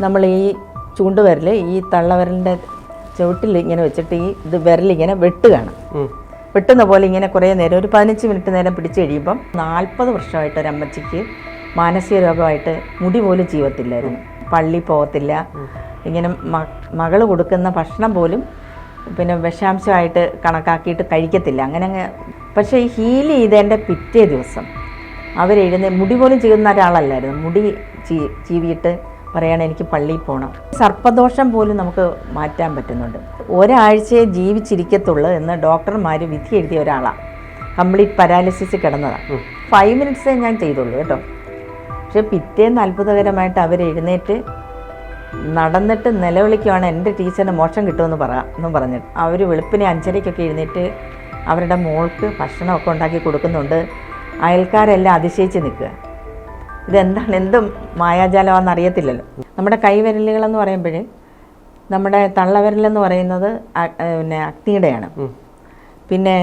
നമ്മൾ ഈ ചൂണ്ടുവിരൽ ഈ തള്ളവിരലിൻ്റെ ചുവട്ടിൽ ഇങ്ങനെ വെച്ചിട്ട് ഇത് വിരലിങ്ങനെ വെട്ടുകയാണ്. വെട്ടുന്ന പോലെ ഇങ്ങനെ കുറേ നേരം ഒരു 15 മിനിറ്റ് നേരം പിടിച്ച് കഴിയുമ്പം 40 വർഷമായിട്ട് ഒരമ്മച്ചിക്ക് മാനസിക രോഗമായിട്ട് മുടി പോലും ജീവത്തില്ലായിരുന്നു. പള്ളി പോകത്തില്ല, ഇങ്ങനെ മകൾ കൊടുക്കുന്ന ഭക്ഷണം പോലും പിന്നെ വിഷാംശമായിട്ട് കണക്കാക്കിയിട്ട് കഴിക്കത്തില്ല. അങ്ങനെ പക്ഷേ ഈ ഹീൽ ചെയ്തതിൻ്റെ പിറ്റേ ദിവസം മുടി പോലും ചെയ്യുന്ന ഒരാളല്ലായിരുന്നു. മുടി ചീവിയിട്ട് പറയണം എനിക്ക് പള്ളിയിൽ പോകണം. സർപ്പദോഷം പോലും നമുക്ക് മാറ്റാൻ പറ്റുന്നുണ്ട്. ഒരാഴ്ചയെ ജീവിച്ചിരിക്കത്തുള്ളൂ എന്ന് ഡോക്ടർമാർ വിധി എഴുതിയ ഒരാളാണ്. Complete paralysis കിടന്നതാണ്. 5 മിനിറ്റ്സേ ഞാൻ ചെയ്തുള്ളൂ കേട്ടോ. പക്ഷെ പിറ്റേന്ന് അത്ഭുതകരമായിട്ട് എഴുന്നേറ്റ് നടന്നിട്ട് നിലവിളിക്കുവാണ് എൻ്റെ ടീച്ചറിന് മോക്ഷം കിട്ടുമെന്ന് പറഞ്ഞിട്ട് അവർ വെളുപ്പിനെ 5:30 എഴുന്നേറ്റ് അവരുടെ മോൾക്ക് ഭക്ഷണമൊക്കെ ഉണ്ടാക്കി കൊടുക്കുന്നുണ്ട്. അയൽക്കാരെല്ലാം അതിശയിച്ച് നിൽക്കുക. ഇതെന്താണ്, എന്ത് മായാജാലമാണെന്ന് അറിയത്തില്ലല്ലോ. നമ്മുടെ കൈവിരലുകളെന്ന് പറയുമ്പോൾ നമ്മുടെ തള്ളവിരലെന്ന് പറയുന്നത് പിന്നെ അഗ്നിയുടെയാണ്, പിന്നെ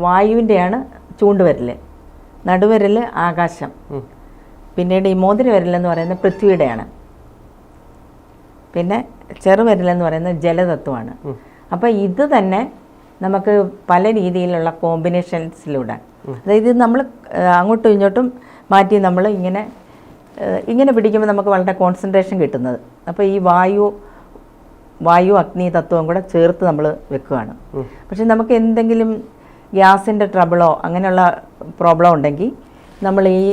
വായുവിൻ്റെയാണ് ചൂണ്ടുവിരൽ, നടുവിരൽ ആകാശം, പിന്നീട് ഈ മോതിരവിരലെന്ന് പറയുന്നത് പൃഥ്വിയുടെയാണ്, പിന്നെ ചെറുവിരലെന്ന് പറയുന്നത് ജലതത്വമാണ്. അപ്പോൾ ഇത് തന്നെ നമുക്ക് പല രീതിയിലുള്ള കോമ്പിനേഷൻസിലൂടെ, അതായത് നമ്മൾ അങ്ങോട്ടും ഇങ്ങോട്ടും മാറ്റി നമ്മൾ ഇങ്ങനെ പിടിക്കുമ്പോൾ നമുക്ക് വളരെ കോൺസെൻട്രേഷൻ കിട്ടുന്നത്. അപ്പോൾ ഈ വായു അഗ്നി തത്വം കൂടെ ചേർത്ത് നമ്മൾ വെക്കുകയാണ്. പക്ഷെ നമുക്ക് എന്തെങ്കിലും ഗ്യാസിൻ്റെ ട്രബിളോ അങ്ങനെയുള്ള പ്രോബ്ലം ഉണ്ടെങ്കിൽ നമ്മൾ ഈ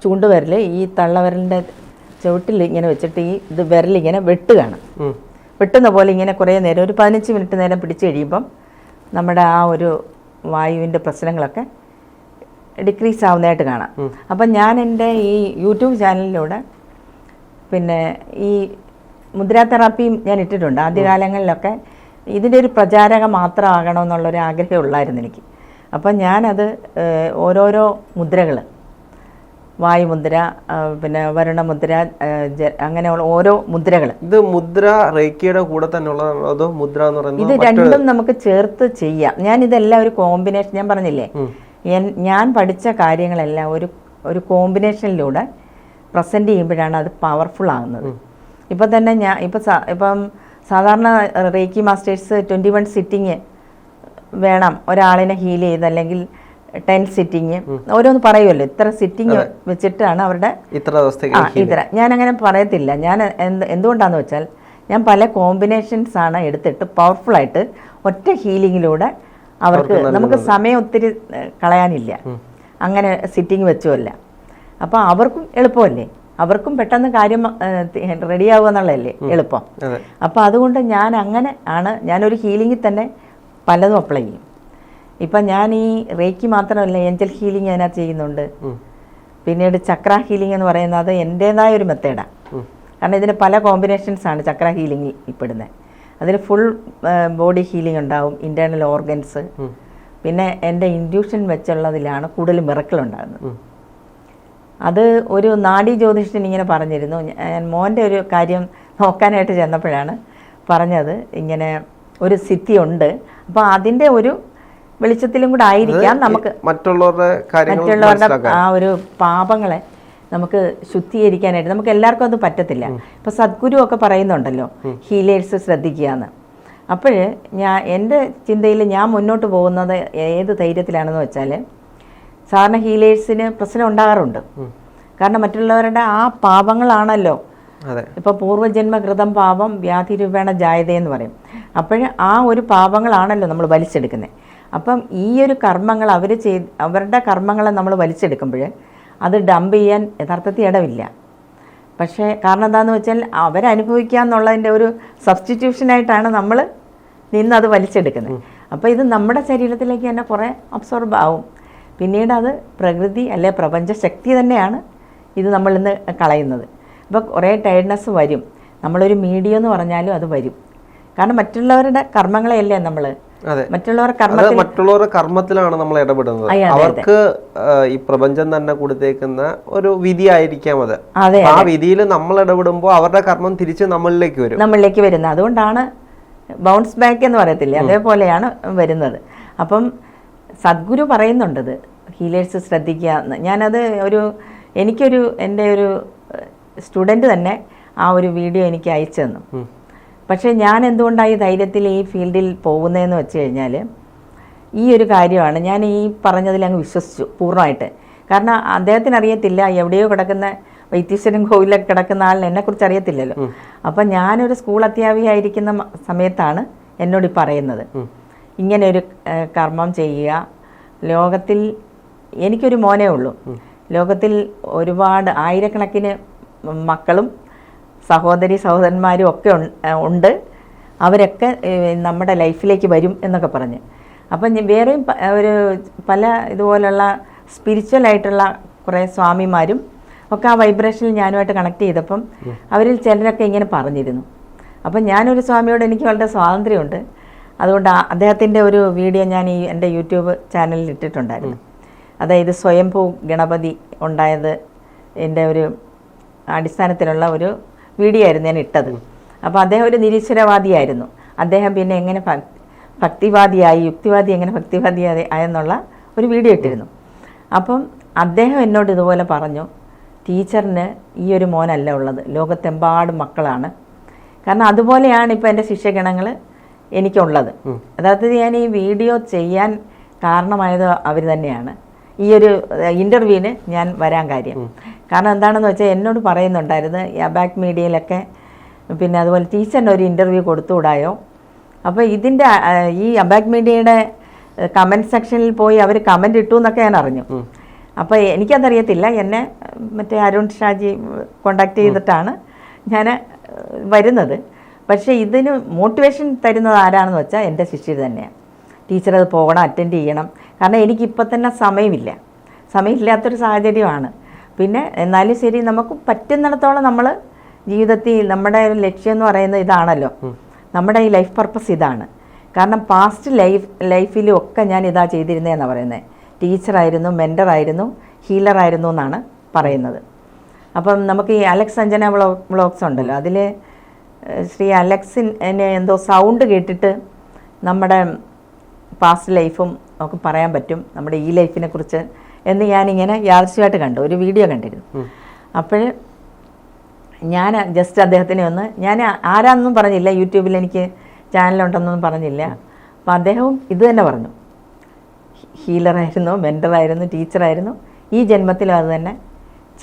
ചൂണ്ടുവിരൽ ഈ തള്ളവിരലിൻ്റെ ചുവട്ടിൽ ഇങ്ങനെ വെച്ചിട്ട് ഇത് വിരലിങ്ങനെ വെട്ടുകയാണ്. വെട്ടുന്ന പോലെ ഇങ്ങനെ കുറേ നേരം ഒരു 15 മിനിറ്റ് നേരം പിടിച്ച് കഴിയുമ്പം നമ്മുടെ ആ ഒരു വായുവിൻ്റെ പ്രശ്നങ്ങളൊക്കെ ഡിക്രീസ് ആവുന്നതായിട്ട് കാണാം. അപ്പം ഞാൻ എൻ്റെ ഈ യൂട്യൂബ് ചാനലിലൂടെ പിന്നെ ഈ മുദ്രാ തെറാപ്പിയും ഞാൻ ഇട്ടിട്ടുണ്ട്. ആദ്യകാലങ്ങളിലൊക്കെ ഇതിൻ്റെ ഒരു പ്രചാരക മാത്രമാകണമെന്നുള്ളൊരു ആഗ്രഹം ഉള്ളായിരുന്നു എനിക്ക്. അപ്പം ഞാനത് ഓരോരോ മുദ്രകൾ, വായുമുദ്ര, പിന്നെ വരുണമുദ്ര, അങ്ങനെയുള്ള ഓരോ മുദ്രകൾ. ഇത് മുദ്ര റേക്കിയുടെ കൂടെ തന്നെയുള്ള അതോ മുദ്ര എന്ന് പറയുന്നത്? ഇത് രണ്ടും നമുക്ക് ചേർത്ത് ചെയ്യാം. ഞാനിതെല്ലാം ഒരു കോമ്പിനേഷൻ, ഞാൻ പറഞ്ഞില്ലേ ഞാൻ പഠിച്ച കാര്യങ്ങളെല്ലാം ഒരു കോമ്പിനേഷനിലൂടെ പ്രസൻറ്റ് ചെയ്യുമ്പോഴാണ് അത് പവർഫുൾ ആകുന്നത്. ഇപ്പം തന്നെ ഇപ്പം സാധാരണ റേക്കി മാസ്റ്റേഴ്സ് 21 സിറ്റിങ് വേണം ഒരാളിനെ ഹീൽ ചെയ്ത്, അല്ലെങ്കിൽ 10 സിറ്റിങ് ഓരോന്ന് പറയുമല്ലോ, ഇത്ര സിറ്റിങ് വെച്ചിട്ടാണ് അവരുടെ ഇത്ര. ഞാനങ്ങനെ പറയത്തില്ല. ഞാൻ എന്തുകൊണ്ടാണെന്ന് വെച്ചാൽ ഞാൻ പല കോമ്പിനേഷൻസാണ് എടുത്തിട്ട് പവർഫുള്ളായിട്ട് ഒറ്റ ഹീലിങ്ങിലൂടെ അവർക്ക്, നമുക്ക് സമയം ഒത്തിരി കളയാനില്ല അങ്ങനെ സിറ്റിങ് വെച്ചുമല്ല. അപ്പോൾ അവർക്കും എളുപ്പമല്ലേ, അവർക്കും പെട്ടെന്ന് കാര്യം റെഡിയാവുക എന്നുള്ളതല്ലേ എളുപ്പം. അപ്പോൾ അതുകൊണ്ട് ഞാനൊരു ഹീലിങ്ങിൽ തന്നെ പലതും അപ്ലൈ ചെയ്യും. ഇപ്പം ഞാൻ ഈ റേക്കി മാത്രമല്ല, ഏഞ്ചൽ ഹീലിംഗ് അതിനകത്ത് ചെയ്യുന്നുണ്ട്. പിന്നീട് ചക്ര ഹീലിംഗ് എന്ന് പറയുന്നത് എൻ്റേതായ ഒരു മെത്തേഡാണ്. കാരണം ഇതിന് പല കോമ്പിനേഷൻസാണ് ചക്ര ഹീലിംഗിൽ ഇപ്പെടുന്നത്. അതിൽ ഫുൾ ബോഡി ഹീലിംഗ് ഉണ്ടാവും, ഇൻറ്റേർണൽ ഓർഗൻസ്, പിന്നെ എൻ്റെ ഇൻഡ്യൂഷൻ വെച്ചുള്ളതിലാണ് കൂടുതൽ മിറക്കിൾ ഉണ്ടാകുന്നത്. അത് ഒരു നാഡി ജ്യോതിഷൻ ഇങ്ങനെ പറഞ്ഞിരുന്നു. ഞാൻ മോൻ്റെ ഒരു കാര്യം നോക്കാനായിട്ട് ചെന്നപ്പോഴാണ് പറഞ്ഞത്, ഇങ്ങനെ ഒരു സിദ്ധി ഉണ്ട്. അപ്പോൾ അതിൻ്റെ ഒരു വെളിച്ചത്തിലും കൂടെ ആയിരിക്കാം നമുക്ക് മറ്റുള്ളവരുടെ ആ ഒരു പാപങ്ങളെ നമുക്ക് ശുദ്ധീകരിക്കാനായിട്ട്. നമുക്ക് എല്ലാവർക്കും അത് പറ്റത്തില്ല. ഇപ്പം സദ്ഗുരു ഒക്കെ പറയുന്നുണ്ടല്ലോ ഹീലേഴ്സ് ശ്രദ്ധിക്കുക എന്ന്. അപ്പോൾ എൻ്റെ ചിന്തയിൽ ഞാൻ മുന്നോട്ട് പോകുന്നത് ഏത് ധൈര്യത്തിലാണെന്ന് വെച്ചാൽ, സാധാരണ ഹീലേഴ്സിന് പ്രശ്നം ഉണ്ടാകാറുണ്ട്. കാരണം മറ്റുള്ളവരുടെ ആ പാപങ്ങളാണല്ലോ, ഇപ്പോൾ പൂർവ്വജന്മകൃതം പാപം വ്യാധിരൂപേണ ജായതയെന്ന് പറയും. അപ്പോൾ ആ ഒരു പാപങ്ങളാണല്ലോ നമ്മൾ വലിച്ചെടുക്കുന്നത്. അപ്പം ഈ ഒരു കർമ്മങ്ങൾ അവരുടെ കർമ്മങ്ങളെ നമ്മൾ വലിച്ചെടുക്കുമ്പോൾ അത് ഡംപ് ചെയ്യാൻ യഥാർത്ഥത്തിൽ ഇടവില്ല. പക്ഷേ കാരണം എന്താണെന്ന് വെച്ചാൽ അവരനുഭവിക്കുക എന്നുള്ളതിൻ്റെ ഒരു സബ്സ്റ്റിറ്റ്യൂഷനായിട്ടാണ് നമ്മൾ അത് വലിച്ചെടുക്കുന്നത്. അപ്പോൾ ഇത് നമ്മുടെ ശരീരത്തിലേക്ക് തന്നെ കുറേ അബ്സോർബ് ആവും. പിന്നീട് അത് പ്രകൃതി അല്ലെ പ്രപഞ്ച ശക്തി തന്നെയാണ് ഇത് നമ്മളിന്ന് കളയുന്നത്. അപ്പോൾ കുറേ ടയർഡ്നെസ് വരും. നമ്മളൊരു എന്ന് പറഞ്ഞാലും അത് വരും. കാരണം മറ്റുള്ളവരുടെ കർമ്മങ്ങളെയല്ലേ നമ്മൾ മറ്റുള്ളവരുടെ കർമ്മത്തിലാണ് നമ്മൾ ഇടപെടുന്നത്. അവർക്ക് ഈ പ്രപഞ്ചം തന്നെ കൊടുത്തേക്കുന്ന ഒരു വിധി ആയിരിക്കാം അത്. ആ വിധിയിൽ നമ്മൾ ഇടപെടുമ്പോൾ അവരുടെ കർമ്മം തിരിച്ച് നമ്മളിലേക്ക് വരുന്നത്. അതുകൊണ്ടാണ് ബൗൺസ് ബാക്ക് എന്ന് പറയത്തില്ലേ, അതേപോലെയാണ് വരുന്നത്. അപ്പം സദ്ഗുരു പറയുന്നുണ്ടത് ഹീലേഴ്സ് ശ്രദ്ധിക്കുക എന്ന്. ഞാനത് എൻ്റെ ഒരു സ്റ്റുഡൻറ്റ് തന്നെ ആ ഒരു വീഡിയോ എനിക്ക് അയച്ചു തന്നു. പക്ഷേ ഞാൻ എന്തുകൊണ്ടാണ് ഈ ധൈര്യത്തിൽ ഈ ഫീൽഡിൽ പോകുന്നതെന്ന് വെച്ച് കഴിഞ്ഞാൽ ഈ ഒരു കാര്യമാണ്. ഞാൻ ഈ പറഞ്ഞതിൽ അങ്ങ് വിശ്വസിച്ചു പൂർണ്ണമായിട്ട്. കാരണം അദ്ദേഹത്തിന് അറിയത്തില്ല, എവിടെയോ കിടക്കുന്ന വൈത്തീശ്വരൻ കോവിലൊക്കെ കിടക്കുന്ന ആളിന് എന്നെക്കുറിച്ച് അറിയത്തില്ലല്ലോ. അപ്പം ഞാനൊരു സ്കൂൾ അധ്യാപികയായിരിക്കുന്ന സമയത്താണ് എന്നോട് പറയുന്നത്, ഇങ്ങനെ ഒരു കർമ്മം ചെയ്യുക. ലോകത്തിൽ എനിക്കൊരു മോനേ ഉള്ളൂ. ലോകത്തിൽ ഒരുപാട് ആയിരക്കണക്കിന് മക്കളും സഹോദരന്മാരും ഒക്കെ ഉണ്ട്. അവരൊക്കെ നമ്മുടെ ലൈഫിലേക്ക് വരും എന്നൊക്കെ പറഞ്ഞ്. അപ്പം വേറെയും ഒരു പല ഇതുപോലുള്ള സ്പിരിച്വലായിട്ടുള്ള കുറേ സ്വാമിമാരും ഒക്കെ ആ വൈബ്രേഷനിൽ ഞാനുമായിട്ട് കണക്ട് ചെയ്തപ്പം അവരിൽ ചിലരൊക്കെ ഇങ്ങനെ പറഞ്ഞിരുന്നു. അപ്പം ഞാനൊരു സ്വാമിയോട് എനിക്ക് വളരെ സ്വാതന്ത്ര്യമുണ്ട്. അതുകൊണ്ട് അദ്ദേഹത്തിൻ്റെ ഒരു വീഡിയോ ഞാൻ എൻ്റെ യൂട്യൂബ് ചാനലിൽ ഇട്ടിട്ടുണ്ടായിരുന്നു. അതായത് സ്വയംഭൂ ഗണപതി ഉണ്ടായത് എൻ്റെ ഒരു അടിസ്ഥാനത്തിലുള്ള ഒരു വീഡിയോ ആയിരുന്നു ഞാൻ ഇട്ടത്. അപ്പോൾ അദ്ദേഹം ഒരു നിരീശ്വരവാദിയായിരുന്നു. അദ്ദേഹം പിന്നെ എങ്ങനെ ഭക്തിവാദിയായി, യുക്തിവാദി എങ്ങനെ ഭക്തിവാദിയായെന്നുള്ള ഒരു വീഡിയോ ഇട്ടിരുന്നു. അപ്പം അദ്ദേഹം എന്നോട് ഇതുപോലെ പറഞ്ഞു, ടീച്ചറിന് ഈ ഒരു മോനല്ല ഉള്ളത്, ലോകത്തെമ്പാടും മക്കളാണ്. കാരണം അതുപോലെയാണ് ഇപ്പോൾ എൻ്റെ ശിഷ്യഗണങ്ങൾ എനിക്കുള്ളത്. യഥാർത്ഥത്തിൽ ഞാൻ ഈ വീഡിയോ ചെയ്യാൻ കാരണമായത് അവർ തന്നെയാണ്. ഈ ഒരു ഇൻ്റർവ്യൂവിന് ഞാൻ വരാൻ കാര്യം കാരണം എന്താണെന്ന് വെച്ചാൽ എന്നോട് പറയുന്നുണ്ടായിരുന്നു അബാക് മീഡിയയിലൊക്കെ, പിന്നെ അതുപോലെ ടീച്ചറിന് ഒരു ഇൻ്റർവ്യൂ കൊടുത്തുകൂടായോ. അപ്പോൾ ഇതിൻ്റെ ഈ അബാക് മീഡിയയുടെ കമൻറ്റ് സെക്ഷനിൽ പോയി അവർ കമൻറ്റ് ഇട്ടു എന്നൊക്കെ ഞാൻ അറിഞ്ഞു. അപ്പോൾ എനിക്കതറിയത്തില്ല. എന്നെ മറ്റേ അരുൺ ഷാജി കോണ്ടാക്ട് ചെയ്തിട്ടാണ് ഞാൻ വരുന്നത്. പക്ഷേ ഇതിന് മോട്ടിവേഷൻ തരുന്നത് ആരാണെന്ന് വെച്ചാൽ എൻ്റെ ശിഷ്യർ തന്നെയാണ്. ടീച്ചർ അത് പോകണം, അറ്റൻഡ് ചെയ്യണം. കാരണം എനിക്കിപ്പോൾ തന്നെ സമയമില്ലാത്തൊരു സാഹചര്യമാണ്. പിന്നെ എന്നാലും ശരി, നമുക്ക് പറ്റുന്നിടത്തോളം നമ്മൾ ജീവിതത്തിൽ നമ്മുടെ ഒരു ലക്ഷ്യം എന്ന് പറയുന്നത് ഇതാണല്ലോ, നമ്മുടെ ഈ ലൈഫ് പർപ്പസ് ഇതാണ്. കാരണം പാസ്റ്റ് ലൈഫിലും ഒക്കെ ഞാൻ ഇതാ ചെയ്തിരുന്നതെന്നാണ് പറയുന്നത്. ടീച്ചറായിരുന്നു, മെൻറ്ററായിരുന്നു, ഹീലറായിരുന്നു എന്നാണ് പറയുന്നത്. അപ്പം നമുക്ക് ഈ അലക്സ് അഞ്ജന വ്ളോഗ്സ് ഉണ്ടല്ലോ, അതിൽ ശ്രീ അലക്സിനെ എന്തോ സൗണ്ട് കേട്ടിട്ട് നമ്മുടെ പാസ്റ്റ് ലൈഫും നമുക്ക് പറയാൻ പറ്റും, നമ്മുടെ ഈ ലൈഫിനെ കുറിച്ച് എന്ന് ഞാനിങ്ങനെ യാദൃശ്യമായിട്ട് കണ്ടു, ഒരു വീഡിയോ കണ്ടിരുന്നു. അപ്പോൾ ഞാൻ ജസ്റ്റ് അദ്ദേഹത്തിനെ ഞാൻ ആരാണെന്നും പറഞ്ഞില്ല, യൂട്യൂബിൽ എനിക്ക് ചാനലുണ്ടെന്നൊന്നും പറഞ്ഞില്ല. അപ്പോൾ അദ്ദേഹവും ഇത് തന്നെ പറഞ്ഞു, ഹീലറായിരുന്നു, മെൻറ്ററായിരുന്നു, ടീച്ചറായിരുന്നു, ഈ ജന്മത്തിലും അത് തന്നെ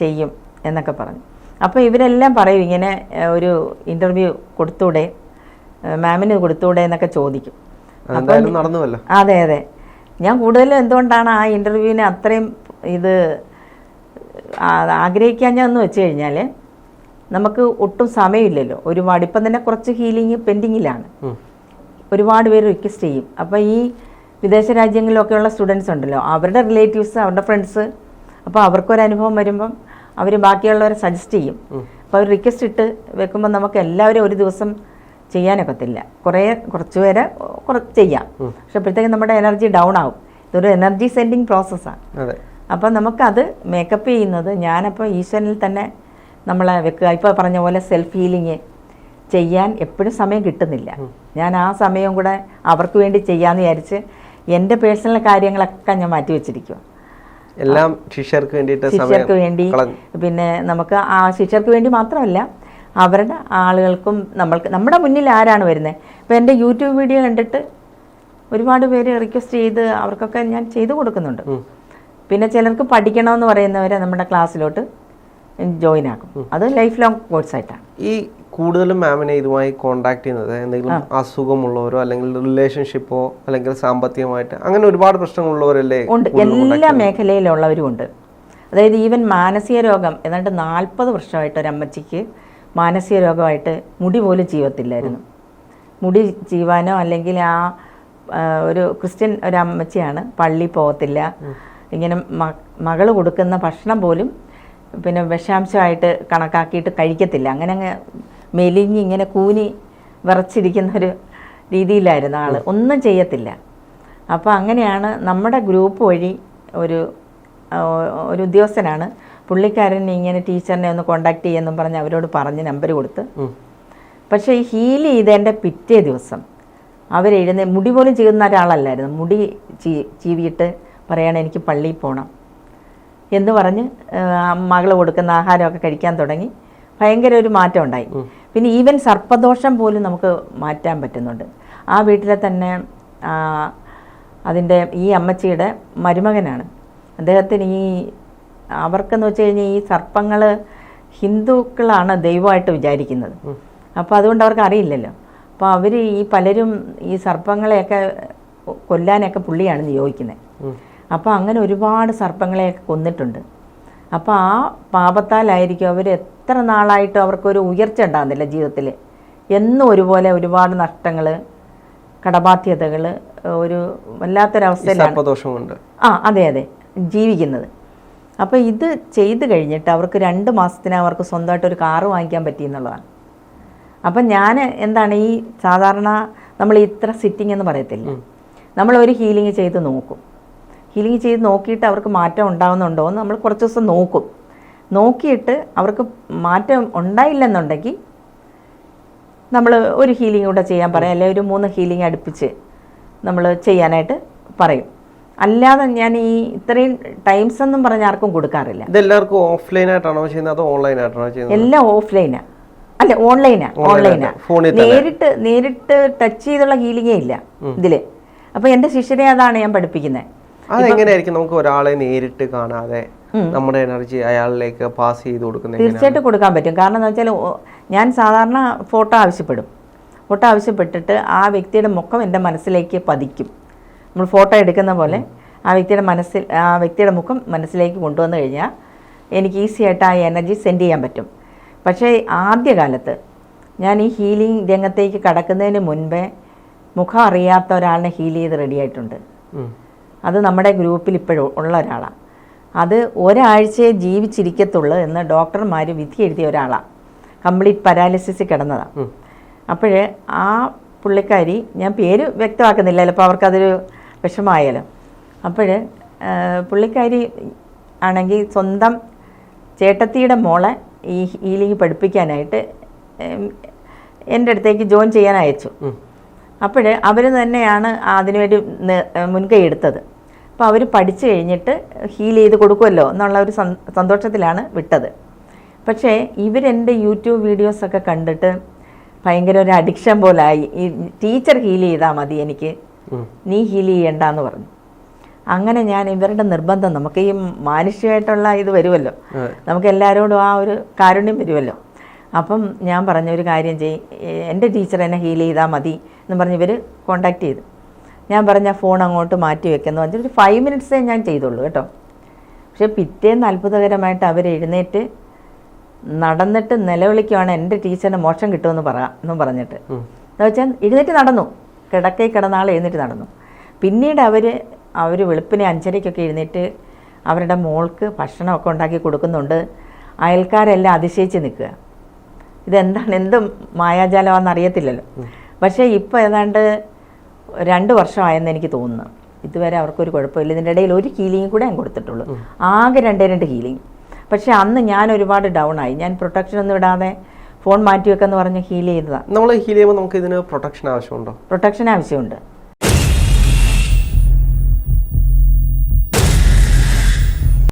ചെയ്യും എന്നൊക്കെ പറഞ്ഞു. അപ്പോൾ ഇവരെല്ലാം പറയും ഇങ്ങനെ ഒരു ഇൻ്റർവ്യൂ കൊടുത്തൂടെ, മാമിന് കൊടുത്തൂടെ എന്നൊക്കെ ചോദിക്കും. അതെ അതെ, ഞാൻ കൂടുതലും എന്തുകൊണ്ടാണ് ആ ഇൻ്റർവ്യൂവിനെ അത്രയും ഇത് ആഗ്രഹിക്കാഞ്ഞെന്ന് വെച്ച് കഴിഞ്ഞാൽ, നമുക്ക് ഒട്ടും സമയമില്ലല്ലോ. ഒരുപാട് ഇപ്പം തന്നെ കുറച്ച് ഹീലിംഗ് പെൻഡിങ്ങിലാണ്. ഒരുപാട് പേര് റിക്വസ്റ്റ് ചെയ്യും. അപ്പോൾ ഈ വിദേശ രാജ്യങ്ങളിലൊക്കെയുള്ള സ്റ്റുഡൻസ് ഉണ്ടല്ലോ, അവരുടെ റിലേറ്റീവ്സ്, അവരുടെ ഫ്രണ്ട്സ്, അപ്പോൾ അവർക്കൊരനുഭവം വരുമ്പം അവർ ബാക്കിയുള്ളവരെ സജസ്റ്റ് ചെയ്യും. അപ്പോൾ അവർ റിക്വസ്റ്റ് ഇട്ട് വെക്കുമ്പോൾ നമുക്ക് എല്ലാവരും ഒരു ദിവസം ചെയ്യാനൊക്കത്തില്ല. കുറച്ച് പേരെ ചെയ്യാം. പക്ഷെ അപ്പോഴത്തേക്കും നമ്മുടെ എനർജി ഡൗൺ ആവും. ഇതൊരു എനർജി സെൻഡിങ് പ്രോസസ്സാണ്. അപ്പം നമുക്കത് മേക്കപ്പ് ചെയ്യുന്നത് ഞാനപ്പോൾ ഈശ്വരനിൽ തന്നെ നമ്മളെ വെക്കുക. ഇപ്പോൾ പറഞ്ഞ പോലെ സെൽഫ് ഹീലിങ് ചെയ്യാൻ എപ്പോഴും സമയം കിട്ടുന്നില്ല. ഞാൻ ആ സമയം കൂടെ അവർക്ക് വേണ്ടി ചെയ്യാമെന്ന് വിചാരിച്ച് എൻ്റെ പേഴ്സണൽ കാര്യങ്ങളൊക്കെ ഞാൻ മാറ്റി വെച്ചിരിക്കുക. എല്ലാം ശിഷ്യർക്ക് വേണ്ടി. പിന്നെ നമുക്ക് ആ ശിഷ്യർക്ക് വേണ്ടി മാത്രമല്ല, അവരുടെ ആളുകൾക്കും നമ്മുടെ മുന്നിൽ ആരാണ് വരുന്നത്. ഇപ്പോൾ എൻ്റെ യൂട്യൂബ് വീഡിയോ കണ്ടിട്ട് ഒരുപാട് പേര് റിക്വസ്റ്റ് ചെയ്ത് അവർക്കൊക്കെ ഞാൻ ചെയ്തു കൊടുക്കുന്നുണ്ട്. പിന്നെ ചിലർക്ക് പഠിക്കണമെന്ന് പറയുന്നവരെ നമ്മുടെ ക്ലാസ്സിലോട്ട് ജോയിൻ ആക്കും. അത് ലൈഫ് ലോങ് കോഴ്സായിട്ടാണ്. ഈ കൂടുതലും മാമിനെ ഇതുമായി കോണ്ടാക്ട് ചെയ്യുന്നത് എന്തെങ്കിലും അസുഖമുള്ളവരോ അല്ലെങ്കിൽ റിലേഷൻഷിപ്പോ അല്ലെങ്കിൽ സാമ്പത്തികമായിട്ട് അങ്ങനെ ഒരുപാട് പ്രശ്നങ്ങളുള്ളവരല്ലേ? ഉണ്ട്, എല്ലാ മേഖലയിലുള്ളവരും ഉണ്ട്. അതായത് ഈവൻ മാനസിക രോഗം, ഏതാണ്ട് 40 വർഷമായിട്ട് ഒരമ്മച്ചിക്ക് മാനസിക രോഗമായിട്ട് മുടി പോലും ചീവത്തില്ലായിരുന്നു. മുടി ചീവാനോ അല്ലെങ്കിൽ ഒരു ക്രിസ്ത്യൻ ഒരമ്മച്ചിയാണ്, പള്ളി പോകത്തില്ല. ഇങ്ങനെ മകള് കൊടുക്കുന്ന ഭക്ഷണം പോലും പിന്നെ വിഷാംശമായിട്ട് കണക്കാക്കിയിട്ട് കഴിക്കത്തില്ല. അങ്ങനെ മെലിഞ്ഞ് ഇങ്ങനെ കൂനി വിറച്ചിരിക്കുന്നൊരു രീതിയിലായിരുന്നു ആൾ, ഒന്നും ചെയ്യത്തില്ല. അപ്പോൾ അങ്ങനെയാണ് നമ്മുടെ ഗ്രൂപ്പ് വഴി ഒരു ഉദ്യോഗസ്ഥനാണ്, പുള്ളിക്കാരൻ ഇങ്ങനെ ടീച്ചറിനെ ഒന്ന് കോണ്ടാക്ട് ചെയ്യുമെന്നും പറഞ്ഞ് അവരോട് പറഞ്ഞ് നമ്പർ കൊടുത്ത്. പക്ഷേ ഈ ഹീൽ ചെയ്തതിൻ്റെ പിറ്റേ ദിവസം അവരെഴുന്നേ, മുടി പോലും ചെയ്യുന്ന ഒരാളല്ലായിരുന്നു, മുടി ചീവിയിട്ട് പറയണം എനിക്ക് പള്ളിയിൽ പോകണം എന്ന് പറഞ്ഞ് മകൾ കൊടുക്കുന്ന ആഹാരമൊക്കെ കഴിക്കാൻ തുടങ്ങി. ഭയങ്കര ഒരു മാറ്റം ഉണ്ടായി. പിന്നെ ഈവൻ സർപ്പദോഷം പോലും നമുക്ക് മാറ്റാൻ പറ്റുന്നുണ്ട്. ആ വീട്ടിലെ തന്നെ അതിൻ്റെ ഈ അമ്മച്ചിയുടെ മരുമകനാണ്. അദ്ദേഹത്തിന് അവർക്കെന്ന് വെച്ച് കഴിഞ്ഞാൽ ഈ സർപ്പങ്ങൾ ഹിന്ദുക്കളാണ് ദൈവമായിട്ട് വിചാരിക്കുന്നത്. അപ്പോൾ അതുകൊണ്ട് അവർക്ക് അറിയില്ലല്ലോ. അപ്പോൾ അവർ പലരും ഈ സർപ്പങ്ങളെയൊക്കെ കൊല്ലാനൊക്കെ പുള്ളിയാണ് നിയോഗിക്കുന്നത്. അപ്പോൾ അങ്ങനെ ഒരുപാട് സർപ്പങ്ങളെയൊക്കെ കൊന്നിട്ടുണ്ട്. അപ്പോൾ ആ പാപത്താലായിരിക്കും അവർ എത്ര നാളായിട്ടും അവർക്കൊരു ഉയർച്ച ഉണ്ടാകുന്നില്ല ജീവിതത്തിൽ. എന്നും ഒരുപോലെ ഒരുപാട് നഷ്ടങ്ങൾ, കടബാധ്യതകൾ, ഒരു വല്ലാത്തൊരവസ്ഥയിലാണ് അതെ ജീവിക്കുന്നത്. അപ്പോൾ ഇത് ചെയ്ത് കഴിഞ്ഞിട്ട് അവർക്ക് 2 മാസത്തിന് അവർക്ക് സ്വന്തമായിട്ടൊരു കാറ് വാങ്ങിക്കാൻ പറ്റി എന്നുള്ളതാണ്. അപ്പം ഞാൻ എന്താണ് സാധാരണ നമ്മൾ ഇത്ര സിറ്റിംഗ് എന്ന് പറയത്തില്ല, നമ്മളൊരു ഹീലിംഗ് ചെയ്ത് നോക്കും. ഹീലിംഗ് ചെയ്ത് നോക്കിയിട്ട് അവർക്ക് മാറ്റം ഉണ്ടാകുന്നുണ്ടോ എന്ന് നമ്മൾ കുറച്ച് ദിവസം നോക്കും. നോക്കിയിട്ട് അവർക്ക് മാറ്റം ഉണ്ടായില്ലെന്നുണ്ടെങ്കിൽ നമ്മൾ ഒരു ഹീലിംഗ് കൂടെ ചെയ്യാൻ പറയും, അല്ലെങ്കിൽ ഒരു 3 ഹീലിംഗ് അടുപ്പിച്ച് നമ്മൾ ചെയ്യാനായിട്ട് പറയും. അല്ലാതെ ഞാൻ ഇത്രയും ടൈംസ് ഒന്നും പറഞ്ഞ് ആർക്കും കൊടുക്കാറില്ല. ഇതെല്ലാവർക്കും ഓഫ്ലൈനായിട്ടാണോ ചെയ്യുന്നത് അതോ ഓൺലൈനായിട്ടാണോ ചെയ്യുന്നത്? എല്ലാം ഓഫ്ലൈനാണ്, അല്ല ഓൺലൈനാ. നേരിട്ട് ടച്ച് ചെയ്തുള്ള ഹീലിംഗേ ഇല്ല ഇതില്. അപ്പൊ എന്റെ ശിഷ്യരെ അതാണ് ഞാൻ പഠിപ്പിക്കുന്നത്. അതെങ്ങനെയായിരിക്കും നമുക്ക് ഒരാളെ നേരിട്ട് കാണാതെ നമ്മുടെ എനർജി അയാളിലേക്ക് പാസ് ചെയ്ത് കൊടുക്കുന്നത്? തീർച്ചയായിട്ടും കൊടുക്കാൻ പറ്റും. കാരണം എന്താ വെച്ചാൽ ഞാൻ സാധാരണ ഫോട്ടോ ആവശ്യപ്പെടും. ഫോട്ടോ ആവശ്യപ്പെട്ടിട്ട് ആ വ്യക്തിയുടെ മുഖം എൻ്റെ മനസ്സിലേക്ക് പതിക്കും. നമ്മൾ ഫോട്ടോ എടുക്കുന്ന പോലെ ആ വ്യക്തിയുടെ മുഖം മനസ്സിലേക്ക് കൊണ്ടുവന്നു കഴിഞ്ഞാൽ എനിക്ക് ഈസി ആയിട്ട് ആ എനർജി സെൻഡ് ചെയ്യാൻ പറ്റും. പക്ഷേ ആദ്യകാലത്ത് ഞാൻ ഈ ഹീലിംഗ് രംഗത്തേക്ക് കടക്കുന്നതിന് മുൻപേ മുഖം അറിയാത്ത ഒരാളിനെ ഹീൽ ചെയ്ത് റെഡിയായിട്ടുണ്ട്. അത് നമ്മുടെ ഗ്രൂപ്പിൽ ഇപ്പോഴും ഉള്ള ഒരാളാണ്. അത് ഒരാഴ്ചയെ ജീവിച്ചിരിക്കത്തുള്ളൂ എന്ന് ഡോക്ടർമാർ വിധി എഴുതിയ ഒരാളാണ്. കംപ്ലീറ്റ് പാരാലിസിസിൽ കിടന്നതാണ്. അപ്പോൾ ആ പുള്ളിക്കാരി, ഞാൻ പേര് വ്യക്തമാക്കുന്നില്ല, ചിലപ്പോൾ അവർക്കതൊരു വിഷമമായാലോ. അപ്പോൾ പുള്ളിക്കാരി ആണെങ്കിൽ സ്വന്തം ചേട്ടത്തിയുടെ മോളെ ഈ ഹീലിംഗ് പഠിപ്പിക്കാനായിട്ട് എൻ്റെ അടുത്തേക്ക് ജോയിൻ ചെയ്യാൻ അയച്ചു. അപ്പോൾ അവർ തന്നെയാണ് അതിനുവേണ്ടി മുൻകൈ എടുത്തത്. അപ്പോൾ അവർ പഠിച്ചു കഴിഞ്ഞിട്ട് ഹീൽ ചെയ്ത് കൊടുക്കുമല്ലോ എന്നുള്ള ഒരു സന്തോഷത്തിലാണ് വിട്ടത്. പക്ഷേ ഇവരെൻ്റെ യൂട്യൂബ് വീഡിയോസൊക്കെ കണ്ടിട്ട് ഭയങ്കര ഒരു അഡിക്ഷൻ പോലായി. ഈ ടീച്ചർ ഹീൽ ചെയ്താൽ മതി, എനിക്ക് നീ ഹീൽ ചെയ്യണ്ടെന്ന് പറഞ്ഞു. അങ്ങനെ ഞാൻ ഇവരുടെ നിർബന്ധം, നമുക്ക് ഈ മാനുഷികമായിട്ടുള്ള ഇത് വരുമല്ലോ, നമുക്ക് എല്ലാവരോടും ആ ഒരു കാരുണ്യം വരുമല്ലോ. അപ്പം ഞാൻ പറഞ്ഞ ഒരു കാര്യം എൻ്റെ ടീച്ചർ എന്നെ ഹീൽ ചെയ്താൽ മതി എന്ന് പറഞ്ഞ് ഇവർ കോണ്ടാക്ട് ചെയ്തു. ഞാൻ പറഞ്ഞ ഫോൺ അങ്ങോട്ട് മാറ്റി വെക്കുന്നു പറഞ്ഞിട്ട് ഒരു 5 മിനിറ്റ്സേ ഞാൻ ചെയ്തുള്ളൂ കേട്ടോ. പക്ഷെ പിറ്റേന്ന് അത്ഭുതകരമായിട്ട് അവർ എഴുന്നേറ്റ് നടന്നിട്ട് നിലവിളിക്കുവാണ്, എൻ്റെ ടീച്ചറിന് മോക്ഷം കിട്ടുമെന്ന് പറഞ്ഞിട്ട്. എന്ന് വെച്ചാൽ എഴുന്നേറ്റ് നടന്നു, കിടക്കയിൽ കിടന്നാൾ എഴുന്നേറ്റ് നടന്നു. പിന്നീട് അവർ വെളുപ്പിനെ 5:30 എഴുന്നേറ്റ് അവരുടെ മോൾക്ക് ഭക്ഷണമൊക്കെ ഉണ്ടാക്കി കൊടുക്കുന്നുണ്ട്. അയൽക്കാരെല്ലാം അതിശയിച്ച് നിൽക്കുക. ഇതെന്താണ്, എന്ത് മായാജാലമാണെന്ന് അറിയത്തില്ലല്ലോ. പക്ഷേ ഇപ്പോൾ ഏതാണ്ട് 2 വർഷമായെന്ന് എനിക്ക് തോന്നുന്നു. ഇതുവരെ അവർക്കൊരു കുഴപ്പമില്ല. ഇതിൻ്റെ ഇടയിൽ ഒരു ഹീലിംഗ് കൂടെ ഞാൻ കൊടുത്തിട്ടുള്ളൂ, ആകെ 2 ഹീലിംഗ്. പക്ഷേ അന്ന് ഞാൻ ഒരുപാട് ഡൗൺ ആയി. ഞാൻ പ്രൊട്ടക്ഷൻ ഒന്നും ഇടാതെ ഫോൺ മാറ്റി വെക്കെന്ന് പറഞ്ഞ് ഹീൽ ചെയ്തതാണ്. നമ്മൾ ഹീൽ ചെയ്യുമ്പോൾ നമുക്ക് ഇതിന് പ്രൊട്ടക്ഷൻ ആവശ്യമുണ്ടോ? പ്രൊട്ടക്ഷൻ ആവശ്യമുണ്ട്.